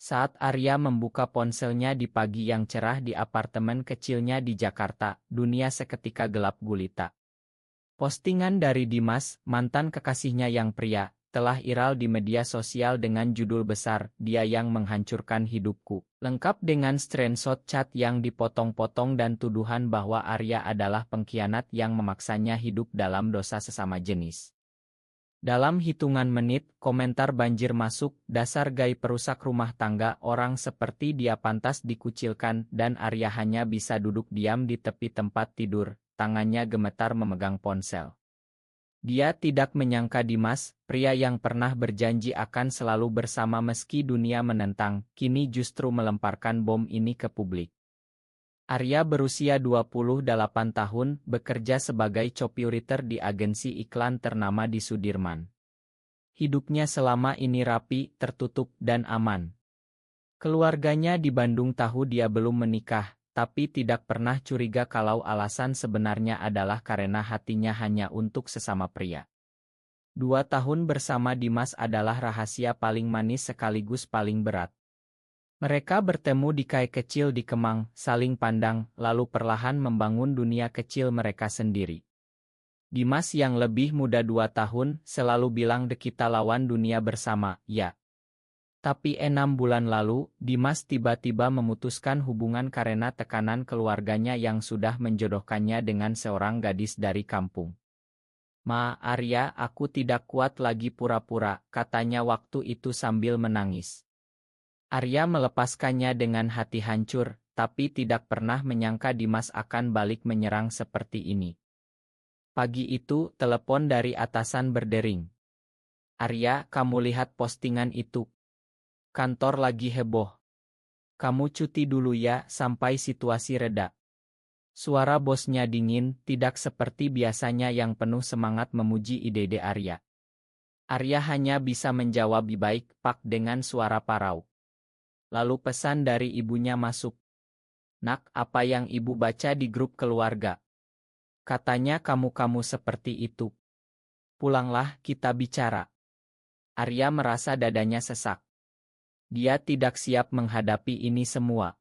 Saat Arya membuka ponselnya di pagi yang cerah di apartemen kecilnya di Jakarta, dunia seketika gelap gulita. Postingan dari Dimas, mantan kekasihnya yang pria, telah viral di media sosial dengan judul besar, "Dia yang Menghancurkan Hidupku." Lengkap dengan screenshot chat yang dipotong-potong dan tuduhan bahwa Arya adalah pengkhianat yang memaksanya hidup dalam dosa sesama jenis. Dalam hitungan menit, komentar banjir masuk, "Dasar gay perusak rumah tangga, orang seperti dia pantas dikucilkan," dan Arya hanya bisa duduk diam di tepi tempat tidur, tangannya gemetar memegang ponsel. Dia tidak menyangka Dimas, pria yang pernah berjanji akan selalu bersama meski dunia menentang, kini justru melemparkan bom ini ke publik. Arya berusia 28 tahun, bekerja sebagai copywriter di agensi iklan ternama di Sudirman. Hidupnya selama ini rapi, tertutup, dan aman. Keluarganya di Bandung tahu dia belum menikah, tapi tidak pernah curiga kalau alasan sebenarnya adalah karena hatinya hanya untuk sesama pria. 2 tahun bersama Dimas adalah rahasia paling manis sekaligus paling berat. Mereka bertemu di kai kecil di Kemang, saling pandang, lalu perlahan membangun dunia kecil mereka sendiri. Dimas yang lebih muda 2 tahun, selalu bilang kita lawan dunia bersama, ya. Tapi 6 bulan lalu, Dimas tiba-tiba memutuskan hubungan karena tekanan keluarganya yang sudah menjodohkannya dengan seorang gadis dari kampung. "Ma, Arya, aku tidak kuat lagi pura-pura," katanya waktu itu sambil menangis. Arya melepaskannya dengan hati hancur, tapi tidak pernah menyangka Dimas akan balik menyerang seperti ini. Pagi itu, telepon dari atasan berdering. "Arya, kamu lihat postingan itu? Kantor lagi heboh. Kamu cuti dulu ya sampai situasi reda." Suara bosnya dingin, tidak seperti biasanya yang penuh semangat memuji ide-ide Arya. Arya hanya bisa menjawab baik, Pak, dengan suara parau. Lalu pesan dari ibunya masuk. "Nak, apa yang ibu baca di grup keluarga? Katanya kamu seperti itu. Pulanglah, kita bicara." Arya merasa dadanya sesak. Dia tidak siap menghadapi ini semua.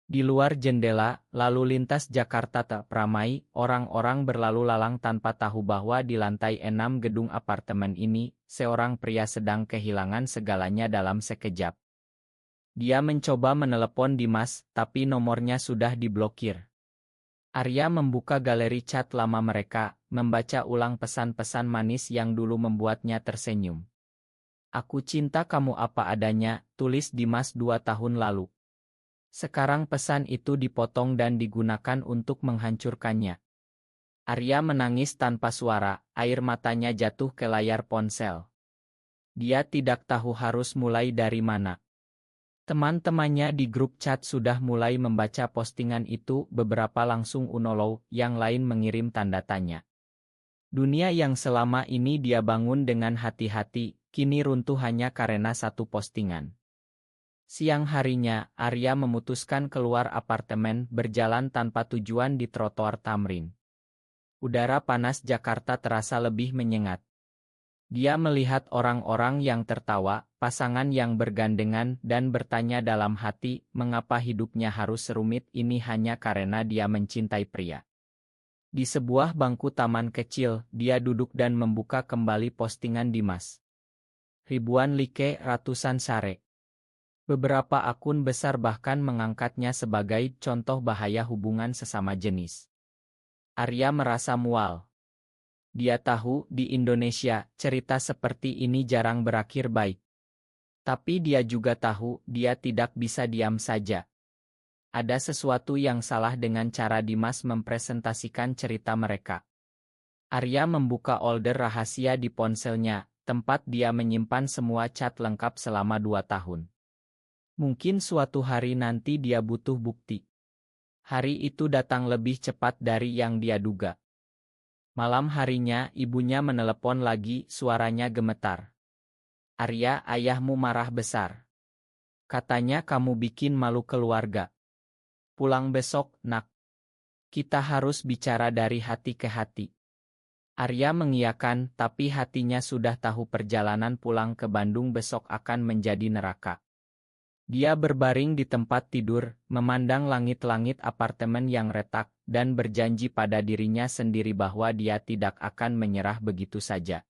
Di luar jendela, lalu lintas Jakarta tak ramai, orang-orang berlalu lalang tanpa tahu bahwa di lantai 6 gedung apartemen ini, seorang pria sedang kehilangan segalanya dalam sekejap. Dia mencoba menelepon Dimas, tapi nomornya sudah diblokir. Arya membuka galeri chat lama mereka, membaca ulang pesan-pesan manis yang dulu membuatnya tersenyum. "Aku cinta kamu apa adanya," tulis Dimas 2 tahun lalu. Sekarang pesan itu dipotong dan digunakan untuk menghancurkannya. Arya menangis tanpa suara, air matanya jatuh ke layar ponsel. Dia tidak tahu harus mulai dari mana. Teman-temannya di grup chat sudah mulai membaca postingan itu, beberapa langsung unfollow, yang lain mengirim tanda tanya. Dunia yang selama ini dia bangun dengan hati-hati, kini runtuh hanya karena satu postingan. Siang harinya, Arya memutuskan keluar apartemen, berjalan tanpa tujuan di trotoar Tamrin. Udara panas Jakarta terasa lebih menyengat. Dia melihat orang-orang yang tertawa, pasangan yang bergandengan, dan bertanya dalam hati, mengapa hidupnya harus serumit ini hanya karena dia mencintai pria. Di sebuah bangku taman kecil, dia duduk dan membuka kembali postingan Dimas. Ribuan like, ratusan share. Beberapa akun besar bahkan mengangkatnya sebagai contoh bahaya hubungan sesama jenis. Arya merasa mual. Dia tahu, di Indonesia, cerita seperti ini jarang berakhir baik. Tapi dia juga tahu, dia tidak bisa diam saja. Ada sesuatu yang salah dengan cara Dimas mempresentasikan cerita mereka. Arya membuka folder rahasia di ponselnya, tempat dia menyimpan semua chat lengkap selama 2 tahun. Mungkin suatu hari nanti dia butuh bukti. Hari itu datang lebih cepat dari yang dia duga. Malam harinya, ibunya menelepon lagi, suaranya gemetar. "Arya, ayahmu marah besar. Katanya kamu bikin malu keluarga. Pulang besok, nak. Kita harus bicara dari hati ke hati." Arya mengiyakan, tapi hatinya sudah tahu perjalanan pulang ke Bandung besok akan menjadi neraka. Dia berbaring di tempat tidur, memandang langit-langit apartemen yang retak, dan berjanji pada dirinya sendiri bahwa dia tidak akan menyerah begitu saja.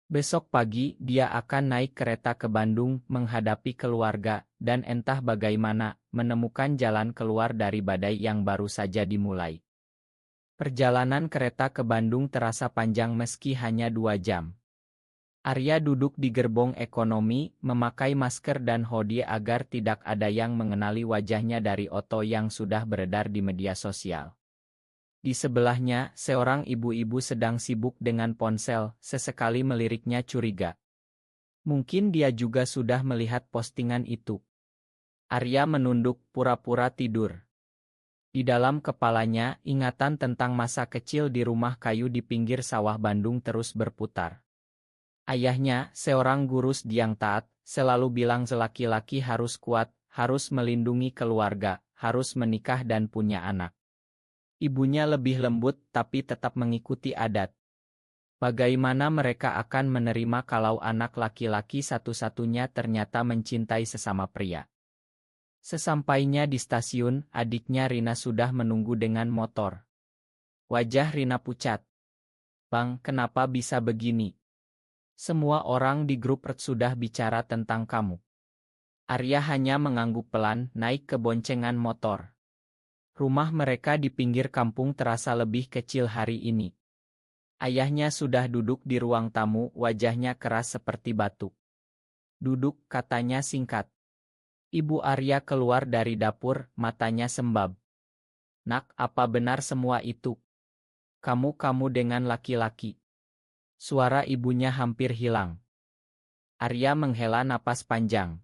Besok pagi, dia akan naik kereta ke Bandung, menghadapi keluarga, dan entah bagaimana, menemukan jalan keluar dari badai yang baru saja dimulai. Perjalanan kereta ke Bandung terasa panjang meski hanya 2 jam. Arya duduk di gerbong ekonomi, memakai masker dan hoodie agar tidak ada yang mengenali wajahnya dari foto yang sudah beredar di media sosial. Di sebelahnya, seorang ibu-ibu sedang sibuk dengan ponsel, sesekali meliriknya curiga. Mungkin dia juga sudah melihat postingan itu. Arya menunduk, pura-pura tidur. Di dalam kepalanya, ingatan tentang masa kecil di rumah kayu di pinggir sawah Bandung terus berputar. Ayahnya, seorang guru yang taat, selalu bilang laki-laki harus kuat, harus melindungi keluarga, harus menikah dan punya anak. Ibunya lebih lembut tapi tetap mengikuti adat. Bagaimana mereka akan menerima kalau anak laki-laki satu-satunya ternyata mencintai sesama pria? Sesampainya di stasiun, adiknya Rina sudah menunggu dengan motor. Wajah Rina pucat. "Bang, kenapa bisa begini? Semua orang di grup sudah bicara tentang kamu." Arya hanya mengangguk pelan, naik ke boncengan motor. Rumah mereka di pinggir kampung terasa lebih kecil hari ini. Ayahnya sudah duduk di ruang tamu, wajahnya keras seperti batu. "Duduk," katanya singkat. Ibu Arya keluar dari dapur, matanya sembab. "Nak, apa benar semua itu? Kamu dengan laki-laki?" Suara ibunya hampir hilang. Arya menghela napas panjang.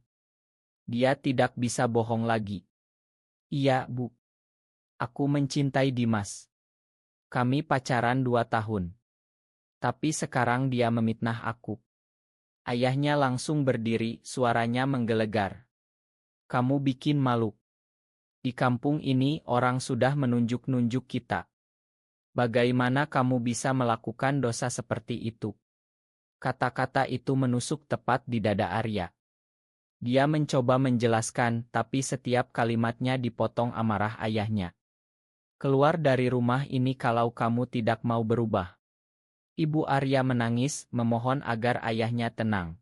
Dia tidak bisa bohong lagi. "Iya, Bu. Aku mencintai Dimas. Kami pacaran 2 tahun. Tapi sekarang dia memfitnah aku." Ayahnya langsung berdiri, suaranya menggelegar. "Kamu bikin malu. Di kampung ini orang sudah menunjuk-nunjuk kita. Bagaimana kamu bisa melakukan dosa seperti itu?" Kata-kata itu menusuk tepat di dada Arya. Dia mencoba menjelaskan, tapi setiap kalimatnya dipotong amarah ayahnya. "Keluar dari rumah ini kalau kamu tidak mau berubah." Ibu Arya menangis, memohon agar ayahnya tenang.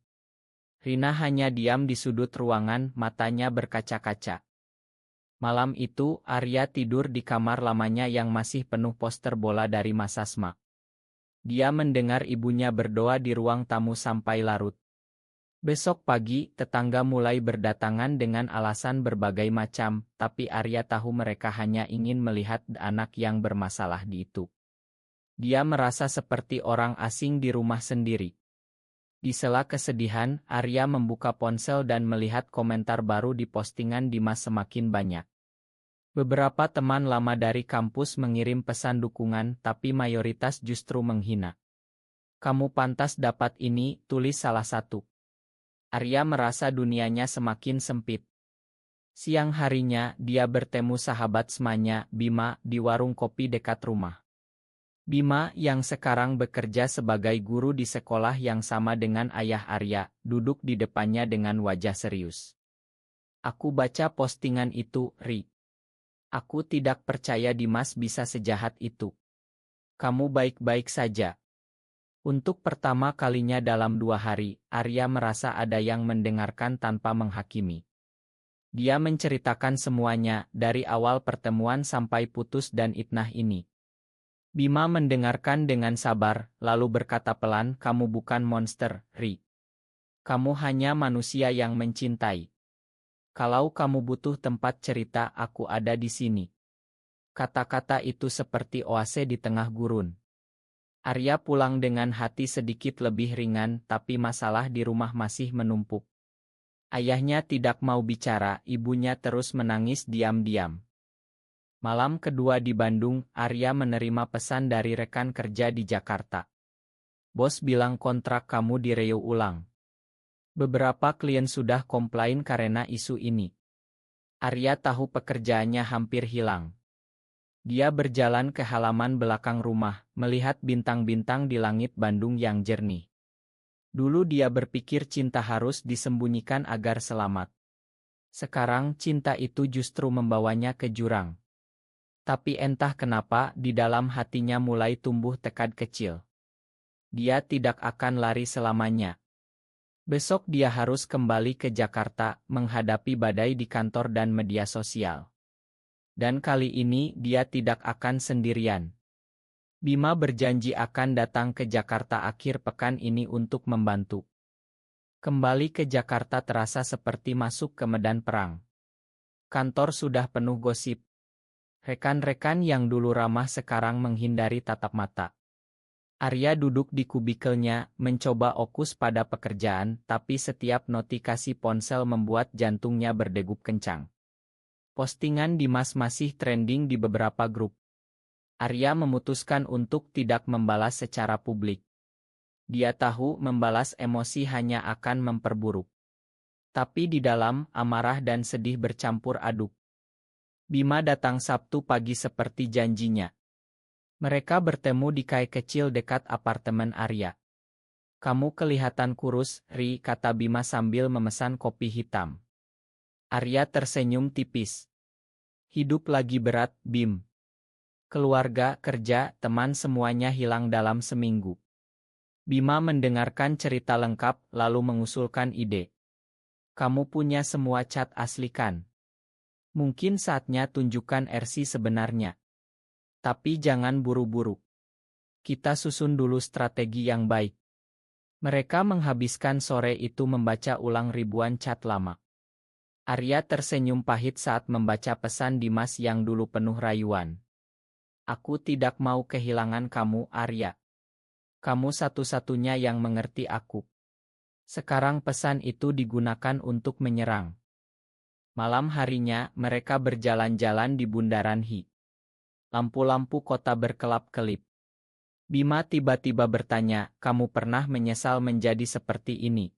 Rina hanya diam di sudut ruangan, matanya berkaca-kaca. Malam itu, Arya tidur di kamar lamanya yang masih penuh poster bola dari masa SMA. Dia mendengar ibunya berdoa di ruang tamu sampai larut. Besok pagi, tetangga mulai berdatangan dengan alasan berbagai macam, tapi Arya tahu mereka hanya ingin melihat anak yang bermasalah di itu. Dia merasa seperti orang asing di rumah sendiri. Di sela kesedihan, Arya membuka ponsel dan melihat komentar baru di postingan Dimas semakin banyak. Beberapa teman lama dari kampus mengirim pesan dukungan, tapi mayoritas justru menghina. "Kamu pantas dapat ini," tulis salah satu. Arya merasa dunianya semakin sempit. Siang harinya, dia bertemu sahabat semanya, Bima, di warung kopi dekat rumah. Bima, yang sekarang bekerja sebagai guru di sekolah yang sama dengan ayah Arya, duduk di depannya dengan wajah serius. "Aku baca postingan itu, Ri. Aku tidak percaya Dimas bisa sejahat itu. Kamu baik-baik saja." Untuk pertama kalinya dalam 2 hari, Arya merasa ada yang mendengarkan tanpa menghakimi. Dia menceritakan semuanya, dari awal pertemuan sampai putus dan itnah ini. Bima mendengarkan dengan sabar, lalu berkata pelan, "Kamu bukan monster, Ri. Kamu hanya manusia yang mencintai. Kalau kamu butuh tempat cerita, aku ada di sini." Kata-kata itu seperti oase di tengah gurun. Arya pulang dengan hati sedikit lebih ringan, tapi masalah di rumah masih menumpuk. Ayahnya tidak mau bicara, ibunya terus menangis diam-diam. Malam kedua di Bandung, Arya menerima pesan dari rekan kerja di Jakarta. "Bos bilang kontrak kamu direview ulang. Beberapa klien sudah komplain karena isu ini." Arya tahu pekerjaannya hampir hilang. Dia berjalan ke halaman belakang rumah, melihat bintang-bintang di langit Bandung yang jernih. Dulu dia berpikir cinta harus disembunyikan agar selamat. Sekarang cinta itu justru membawanya ke jurang. Tapi entah kenapa di dalam hatinya mulai tumbuh tekad kecil. Dia tidak akan lari selamanya. Besok dia harus kembali ke Jakarta menghadapi badai di kantor dan media sosial. Dan kali ini dia tidak akan sendirian. Bima berjanji akan datang ke Jakarta akhir pekan ini untuk membantu. Kembali ke Jakarta terasa seperti masuk ke medan perang. Kantor sudah penuh gosip. Rekan-rekan yang dulu ramah sekarang menghindari tatap mata. Arya duduk di kubikelnya, mencoba fokus pada pekerjaan, tapi setiap notifikasi ponsel membuat jantungnya berdegup kencang. Postingan Dimas masih trending di beberapa grup. Arya memutuskan untuk tidak membalas secara publik. Dia tahu membalas emosi hanya akan memperburuk. Tapi di dalam, amarah dan sedih bercampur aduk. Bima datang Sabtu pagi seperti janjinya. Mereka bertemu di kai kecil dekat apartemen Arya. "Kamu kelihatan kurus, Ri," kata Bima sambil memesan kopi hitam. Arya tersenyum tipis. "Hidup lagi berat, Bim. Keluarga, kerja, teman semuanya hilang dalam seminggu." Bima mendengarkan cerita lengkap, lalu mengusulkan ide. "Kamu punya semua cat asli kan? Mungkin saatnya tunjukkan versi sebenarnya. Tapi jangan buru-buru. Kita susun dulu strategi yang baik." Mereka menghabiskan sore itu membaca ulang ribuan cat lama. Arya tersenyum pahit saat membaca pesan Dimas yang dulu penuh rayuan. "Aku tidak mau kehilangan kamu, Arya. Kamu satu-satunya yang mengerti aku." Sekarang pesan itu digunakan untuk menyerang. Malam harinya, mereka berjalan-jalan di bundaran Hi. Lampu-lampu kota berkelap-kelip. Bima tiba-tiba bertanya, "Kamu pernah menyesal menjadi seperti ini?"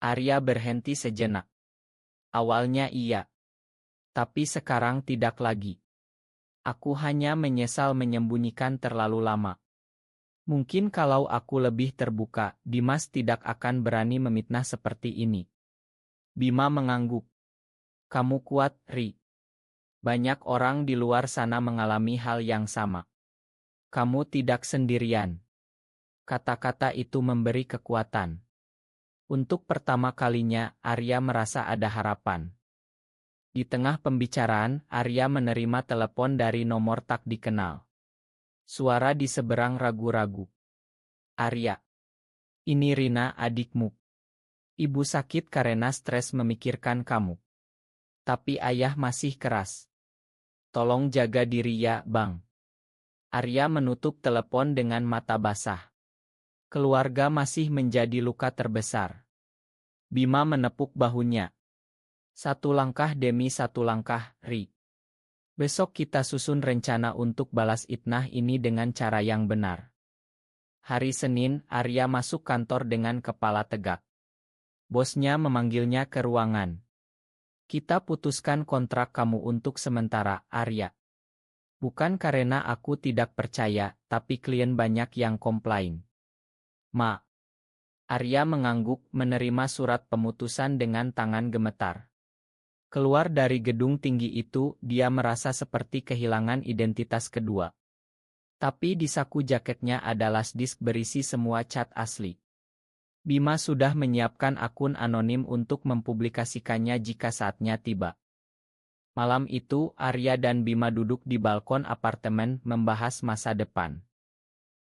Arya berhenti sejenak. "Awalnya iya. Tapi sekarang tidak lagi. Aku hanya menyesal menyembunyikan terlalu lama. Mungkin kalau aku lebih terbuka, Dimas tidak akan berani memfitnah seperti ini." Bima mengangguk. "Kamu kuat, Ri. Banyak orang di luar sana mengalami hal yang sama. Kamu tidak sendirian." Kata-kata itu memberi kekuatan. Untuk pertama kalinya, Arya merasa ada harapan. Di tengah pembicaraan, Arya menerima telepon dari nomor tak dikenal. Suara di seberang ragu-ragu. "Arya, ini Rina, adikmu. Ibu sakit karena stres memikirkan kamu. Tapi ayah masih keras. Tolong jaga diri ya, Bang." Arya menutup telepon dengan mata basah. Keluarga masih menjadi luka terbesar. Bima menepuk bahunya. "Satu langkah demi satu langkah, Ri. Besok kita susun rencana untuk balas fitnah ini dengan cara yang benar." Hari Senin, Arya masuk kantor dengan kepala tegak. Bosnya memanggilnya ke ruangan. "Kita putuskan kontrak kamu untuk sementara, Arya. Bukan karena aku tidak percaya, tapi klien banyak yang komplain." "Ma." Arya mengangguk, menerima surat pemutusan dengan tangan gemetar. Keluar dari gedung tinggi itu, dia merasa seperti kehilangan identitas kedua. Tapi di saku jaketnya ada flash disk berisi semua cat asli. Bima sudah menyiapkan akun anonim untuk mempublikasikannya jika saatnya tiba. Malam itu, Arya dan Bima duduk di balkon apartemen membahas masa depan.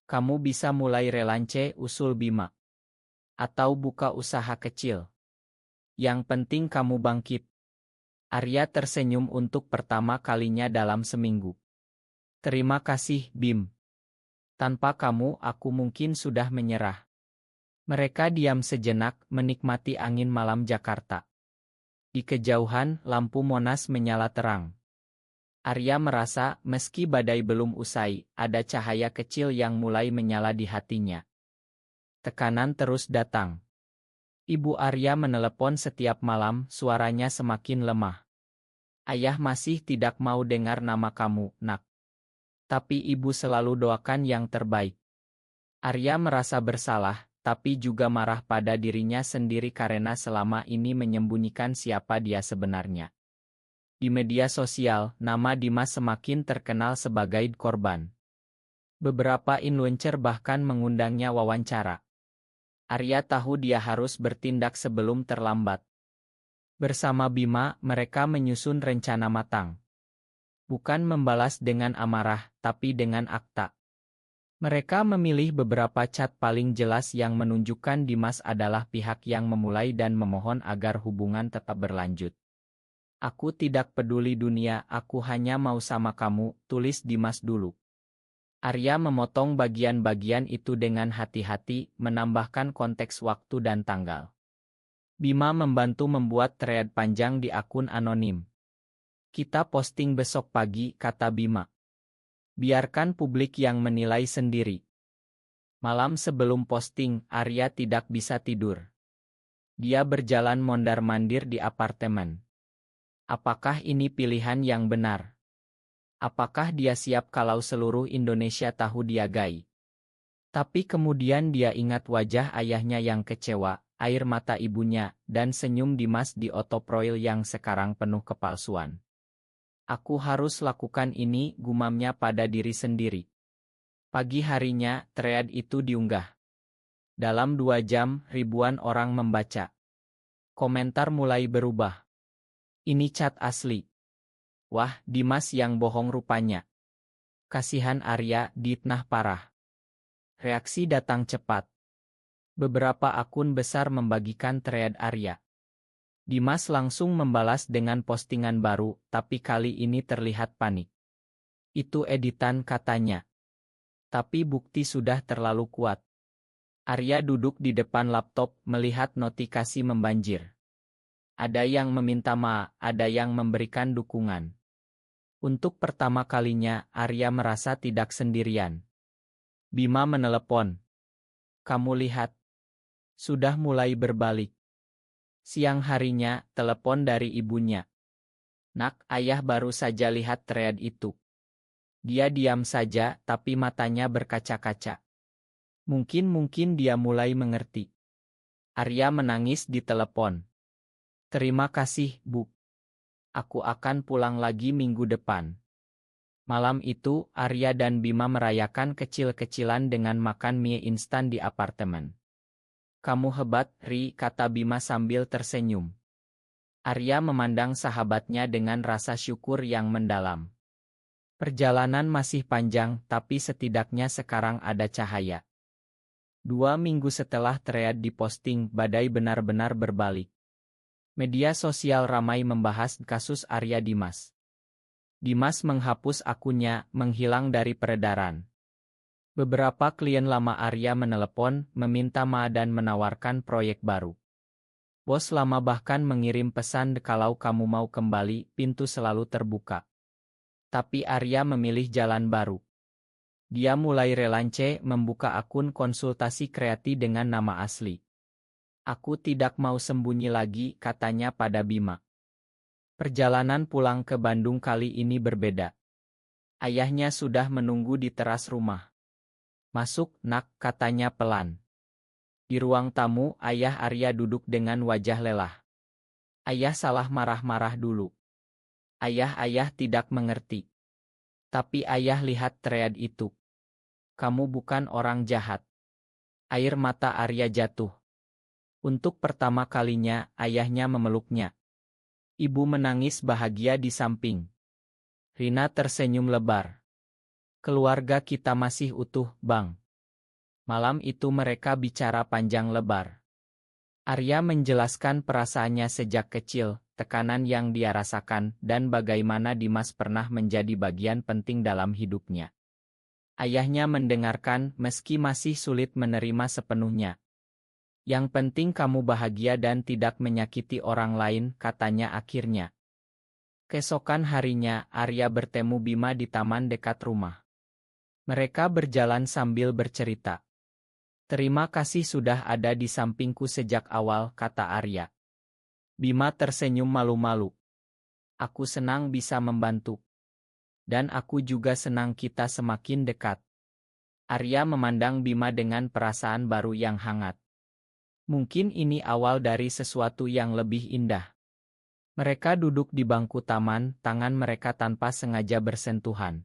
"Kamu bisa mulai relance," usul Bima. "Atau buka usaha kecil. Yang penting kamu bangkit." Arya tersenyum untuk pertama kalinya dalam seminggu. "Terima kasih, Bim. Tanpa kamu aku mungkin sudah menyerah." Mereka diam sejenak, menikmati angin malam Jakarta. Di kejauhan, lampu Monas menyala terang. Arya merasa, meski badai belum usai, ada cahaya kecil yang mulai menyala di hatinya. Tekanan terus datang. Ibu Arya menelepon setiap malam, suaranya semakin lemah. "Ayah masih tidak mau dengar nama kamu, Nak. Tapi ibu selalu doakan yang terbaik." Arya merasa bersalah, tapi juga marah pada dirinya sendiri karena selama ini menyembunyikan siapa dia sebenarnya. Di media sosial, nama Dimas semakin terkenal sebagai korban. Beberapa influencer bahkan mengundangnya wawancara. Arya tahu dia harus bertindak sebelum terlambat. Bersama Bima, mereka menyusun rencana matang. Bukan membalas dengan amarah, tapi dengan akta. Mereka memilih beberapa cat paling jelas yang menunjukkan Dimas adalah pihak yang memulai dan memohon agar hubungan tetap berlanjut. Aku tidak peduli dunia, aku hanya mau sama kamu, tulis Dimas dulu. Arya memotong bagian-bagian itu dengan hati-hati, menambahkan konteks waktu dan tanggal. Bima membantu membuat thread panjang di akun anonim. Kita posting besok pagi, kata Bima. Biarkan publik yang menilai sendiri. Malam sebelum posting, Arya tidak bisa tidur. Dia berjalan mondar-mandir di apartemen. Apakah ini pilihan yang benar? Apakah dia siap kalau seluruh Indonesia tahu dia gay? Tapi kemudian dia ingat wajah ayahnya yang kecewa, air mata ibunya, dan senyum Dimas di autoproil yang sekarang penuh kepalsuan. Aku harus lakukan ini, gumamnya pada diri sendiri. Pagi harinya, thread itu diunggah. Dalam 2 jam, ribuan orang membaca. Komentar mulai berubah. Ini cat asli. Wah, Dimas yang bohong rupanya. Kasihan Arya, ditnah parah. Reaksi datang cepat. Beberapa akun besar membagikan thread Arya. Dimas langsung membalas dengan postingan baru, tapi kali ini terlihat panik. Itu editan, katanya. Tapi bukti sudah terlalu kuat. Arya duduk di depan laptop, melihat notifikasi membanjir. Ada yang meminta maaf, ada yang memberikan dukungan. Untuk pertama kalinya, Arya merasa tidak sendirian. Bima menelepon. Kamu lihat. Sudah mulai berbalik. Siang harinya, telepon dari ibunya. Nak, ayah baru saja lihat thread itu. Dia diam saja, tapi matanya berkaca-kaca. Mungkin dia mulai mengerti. Arya menangis di telepon. Terima kasih, Bu. Aku akan pulang lagi minggu depan. Malam itu, Arya dan Bima merayakan kecil-kecilan dengan makan mie instan di apartemen. Kamu hebat, Ri, kata Bima sambil tersenyum. Arya memandang sahabatnya dengan rasa syukur yang mendalam. Perjalanan masih panjang, tapi setidaknya sekarang ada cahaya. 2 minggu setelah thread diposting, badai benar-benar berbalik. Media sosial ramai membahas kasus Arya Dimas. Dimas menghapus akunnya, menghilang dari peredaran. Beberapa klien lama Arya menelepon, meminta maaf dan menawarkan proyek baru. Bos lama bahkan mengirim pesan, kalau kamu mau kembali, pintu selalu terbuka. Tapi Arya memilih jalan baru. Dia mulai relance, membuka akun konsultasi kreatif dengan nama asli. Aku tidak mau sembunyi lagi, katanya pada Bima. Perjalanan pulang ke Bandung kali ini berbeda. Ayahnya sudah menunggu di teras rumah. Masuk, nak, katanya pelan. Di ruang tamu, ayah Arya duduk dengan wajah lelah. Ayah salah marah-marah dulu. Ayah tidak mengerti. Tapi ayah lihat thread itu. Kamu bukan orang jahat. Air mata Arya jatuh. Untuk pertama kalinya, ayahnya memeluknya. Ibu menangis bahagia di samping. Rina tersenyum lebar. Keluarga kita masih utuh, Bang. Malam itu mereka bicara panjang lebar. Arya menjelaskan perasaannya sejak kecil, tekanan yang dia rasakan, dan bagaimana Dimas pernah menjadi bagian penting dalam hidupnya. Ayahnya mendengarkan, meski masih sulit menerima sepenuhnya. Yang penting kamu bahagia dan tidak menyakiti orang lain, katanya akhirnya. Keesokan harinya, Arya bertemu Bima di taman dekat rumah. Mereka berjalan sambil bercerita. Terima kasih sudah ada di sampingku sejak awal, kata Arya. Bima tersenyum malu-malu. Aku senang bisa membantu. Dan aku juga senang kita semakin dekat. Arya memandang Bima dengan perasaan baru yang hangat. Mungkin ini awal dari sesuatu yang lebih indah. Mereka duduk di bangku taman, tangan mereka tanpa sengaja bersentuhan.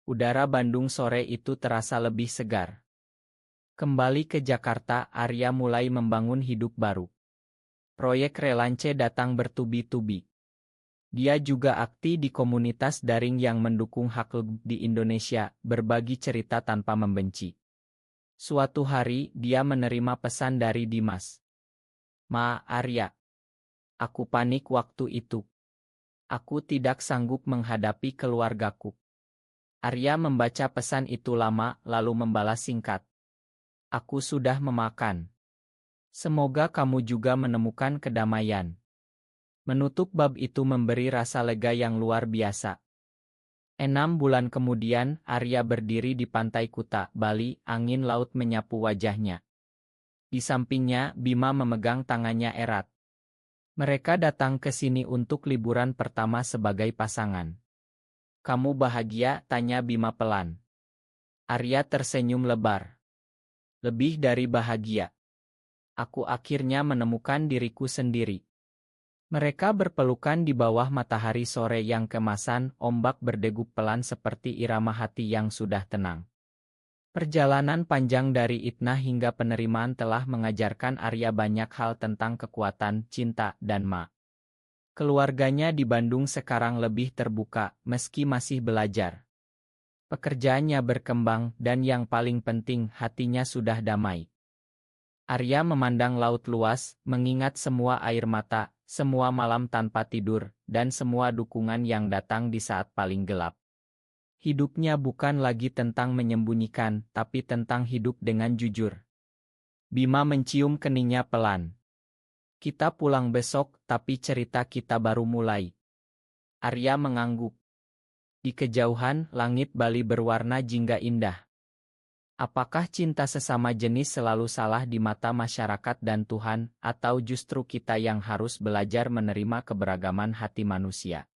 Udara Bandung sore itu terasa lebih segar. Kembali ke Jakarta, Arya mulai membangun hidup baru. Proyek Relance datang bertubi-tubi. Dia juga aktif di komunitas daring yang mendukung hak LGBT di Indonesia, berbagi cerita tanpa membenci. Suatu hari, dia menerima pesan dari Dimas. "Ma, Arya. Aku panik waktu itu. Aku tidak sanggup menghadapi keluargaku." Arya membaca pesan itu lama, lalu membalas singkat. "Aku sudah memakan. Semoga kamu juga menemukan kedamaian." Menutup bab itu memberi rasa lega yang luar biasa. 6 bulan kemudian, Arya berdiri di pantai Kuta, Bali, angin laut menyapu wajahnya. Di sampingnya, Bima memegang tangannya erat. Mereka datang ke sini untuk liburan pertama sebagai pasangan. "Kamu bahagia?" tanya Bima pelan. Arya tersenyum lebar. "Lebih dari bahagia. Aku akhirnya menemukan diriku sendiri." Mereka berpelukan di bawah matahari sore yang kemasan, ombak berdegup pelan seperti irama hati yang sudah tenang. Perjalanan panjang dari Itna hingga penerimaan telah mengajarkan Arya banyak hal tentang kekuatan, cinta, dan keluarganya di Bandung sekarang lebih terbuka, meski masih belajar. Pekerjaannya berkembang, dan yang paling penting, hatinya sudah damai. Arya memandang laut luas, mengingat semua air mata, semua malam tanpa tidur, dan semua dukungan yang datang di saat paling gelap. Hidupnya bukan lagi tentang menyembunyikan, tapi tentang hidup dengan jujur. Bima mencium keningnya pelan. "Kita pulang besok, tapi cerita kita baru mulai." Arya mengangguk. Di kejauhan, langit Bali berwarna jingga indah. Apakah cinta sesama jenis selalu salah di mata masyarakat dan Tuhan, atau justru kita yang harus belajar menerima keberagaman hati manusia?